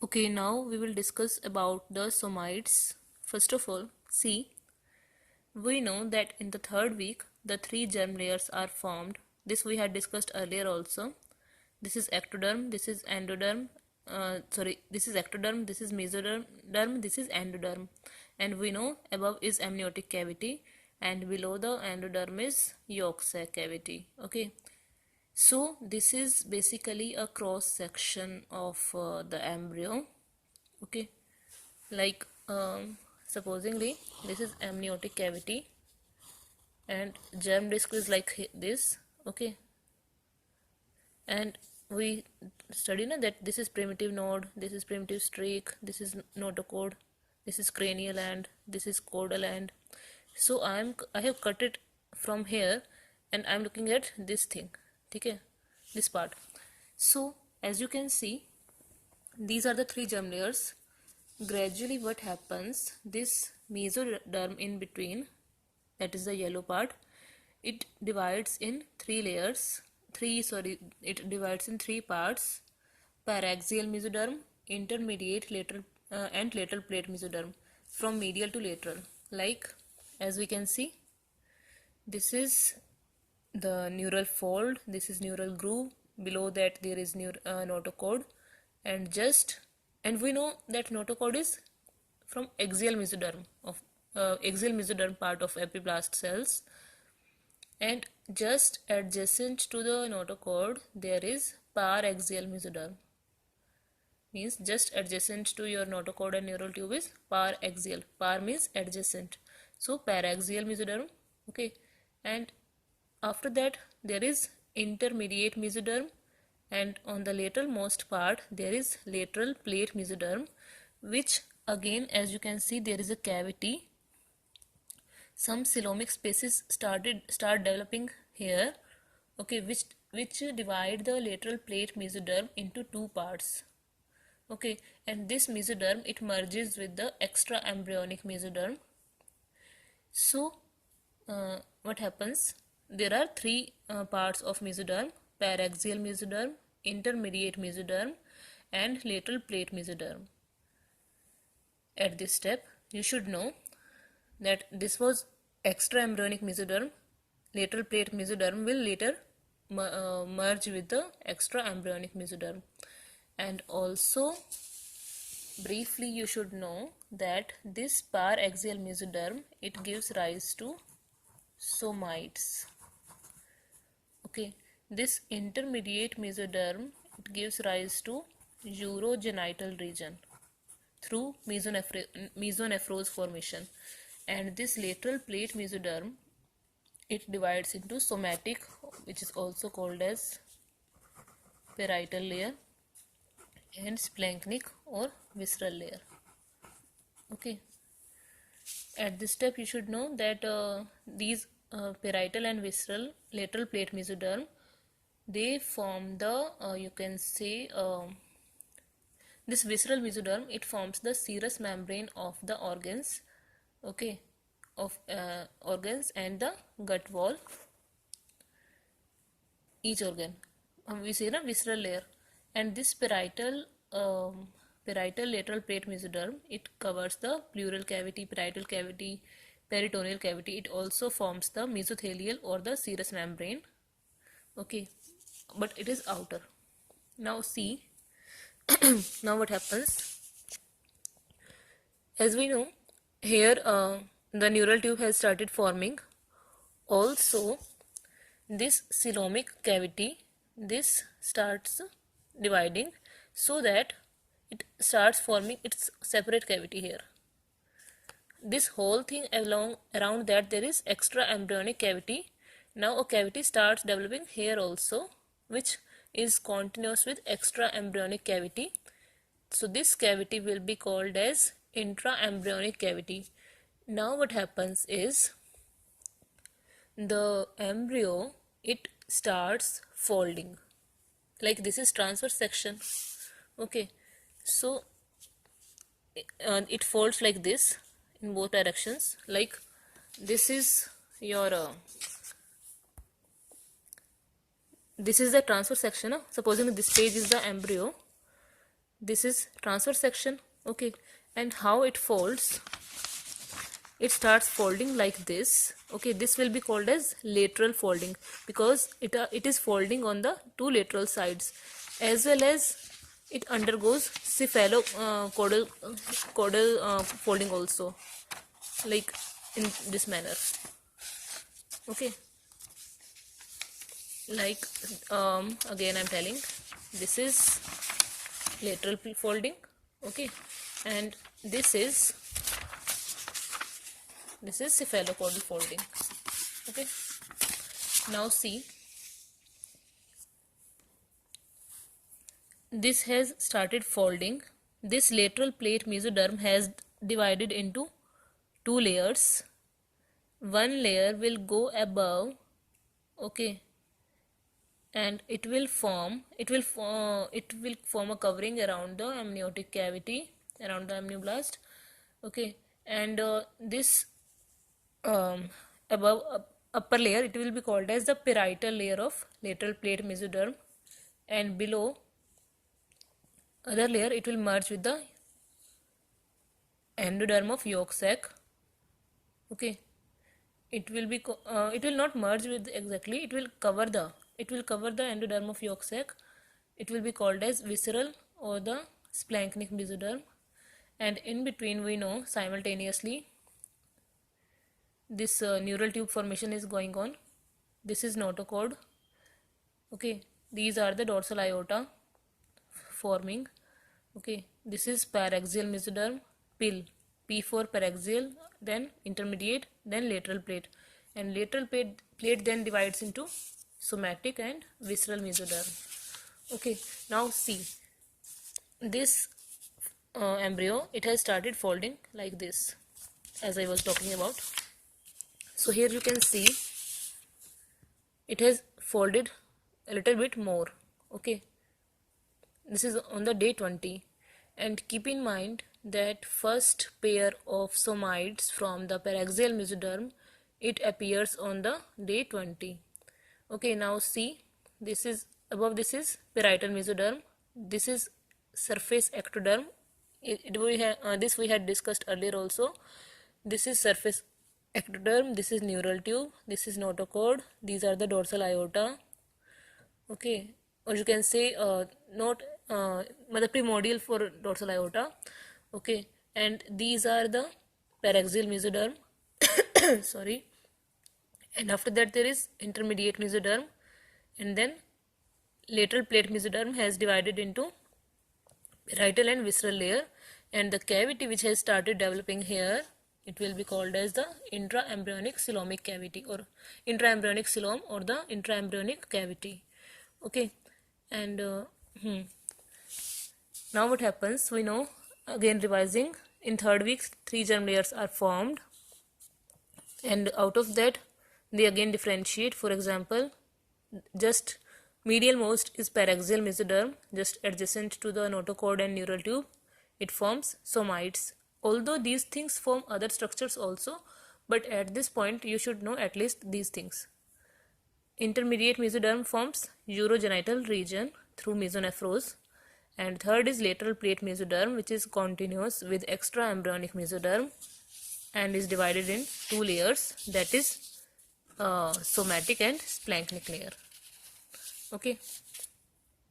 Okay, now we will discuss about the somites. First of all, see, we know that in the third week, the three germ layers are formed. This we had discussed earlier also. This is ectoderm, this is endoderm, this is ectoderm, this is mesoderm, this is endoderm. And we know above is amniotic cavity and below the endoderm is yolk sac cavity. Okay. So this is basically a cross section of the embryo. Okay, like supposingly this is amniotic cavity and germ disc is like this. Okay, and we study now that this is primitive node, this is primitive streak, this is notochord, this is cranial end, this is caudal end. So I have cut it from here and I'm looking at this thing. Okay, this part. So as you can see, these are the three germ layers. Gradually what happens, this mesoderm in between, that is the yellow part, it divides in it divides in three parts: paraxial mesoderm, intermediate lateral and lateral plate mesoderm, from medial to lateral. Like as we can see, this is the neural fold, this is neural groove, below that there is notochord, and we know that notochord is from axial mesoderm part of epiblast cells, and just adjacent to the notochord there is paraxial mesoderm. Means just adjacent to your notochord and neural tube is paraxial. Par means adjacent, so paraxial mesoderm. Okay, and after that there is intermediate mesoderm, and on the lateral most part there is lateral plate mesoderm, which again, as you can see, there is a cavity. Some coelomic spaces start developing here. Okay, which divide the lateral plate mesoderm into two parts. Okay, and this mesoderm, it merges with the extra embryonic mesoderm. So what happens, there are three parts of mesoderm: paraxial mesoderm, intermediate mesoderm, and lateral plate mesoderm. At this step you should know that this was extra embryonic mesoderm. Lateral plate mesoderm will later merge with the extra embryonic mesoderm. And also briefly you should know that this paraxial mesoderm, it gives rise to somites. Okay, this intermediate mesoderm, it gives rise to urogenital region through mesonephrose formation, and this lateral plate mesoderm, it divides into somatic, which is also called as parietal layer, and splanchnic or visceral layer. Okay, at this step you should know that these parietal and visceral lateral plate mesoderm, they form the you can say this visceral mesoderm, it forms the serous membrane of the organs. Okay, of organs and the gut wall, each organ. We say na visceral layer, and this parietal lateral plate mesoderm, it covers the pleural cavity, parietal cavity, peritoneal cavity. It also forms the mesothelial or the serous membrane. Okay, but it is outer. Now see, now what happens, as we know here, the neural tube has started forming. Also this coelomic cavity, this starts dividing, so that it starts forming its separate cavity here. This whole thing around that there is extra embryonic cavity. Now a cavity starts developing here also, which is continuous with extra embryonic cavity. So this cavity will be called as intraembryonic cavity. Now what happens is, the embryo, it starts folding. Like this is transverse section. Okay, so it folds like this in both directions. Like this is your this is the transverse section. Supposing this page is the embryo, this is transverse section. Okay, and how it folds, it starts folding like this. Okay, this will be called as lateral folding because it is folding on the two lateral sides, as well as it undergoes caudal folding also, like in this manner. Okay, like again I'm telling, this is lateral folding. Okay, and this is cephalocaudal folding. Okay, now see, this has started folding. This lateral plate mesoderm has divided into two layers. One layer will go above, okay, and it will form a covering around the amniotic cavity, around the amnioblast. Okay, and this above upper layer, it will be called as the parietal layer of lateral plate mesoderm, and below other layer it will merge with the endoderm of yolk sac. Okay, it will not merge with exactly, it will cover the endoderm of yolk sac. It will be called as visceral or the splanchnic mesoderm, and in between we know simultaneously this neural tube formation is going on. This is notochord. Okay, these are the dorsal aorta forming. Okay, this is paraxial mesoderm, P for paraxial, then intermediate, then lateral plate, and lateral plate then divides into somatic and visceral mesoderm. Okay, now see, this embryo, it has started folding like this, as I was talking about. So here you can see it has folded a little bit more. Okay, this is on the day 20, and keep in mind that first pair of somites from the paraxial mesoderm, it appears on the day 20. Okay, now see, this is above, this is parietal mesoderm, this is surface ectoderm. This we had discussed earlier also. This is surface ectoderm, this is neural tube, this is notochord, these are the dorsal aorta. Okay, or you can say primordial for dorsal aorta. Okay, and these are the paraxial mesoderm. Sorry, and after that there is intermediate mesoderm, and then lateral plate mesoderm has divided into parietal and visceral layer, and the cavity which has started developing here, it will be called as the intraembryonic coelomic cavity, or intraembryonic coelom, or the intraembryonic cavity. Okay, and now what happens, we know, again revising, in third week 3 germ layers are formed, and out of that they again differentiate. For example, just medial most is paraxial mesoderm, just adjacent to the notochord and neural tube. It forms somites, although these things form other structures also, but at this point you should know at least these things. Intermediate mesoderm forms urogenital region through mesonephros, and third is lateral plate mesoderm, which is continuous with extraembryonic mesoderm and is divided in two layers, that is somatic and splanchnic layer. Okay.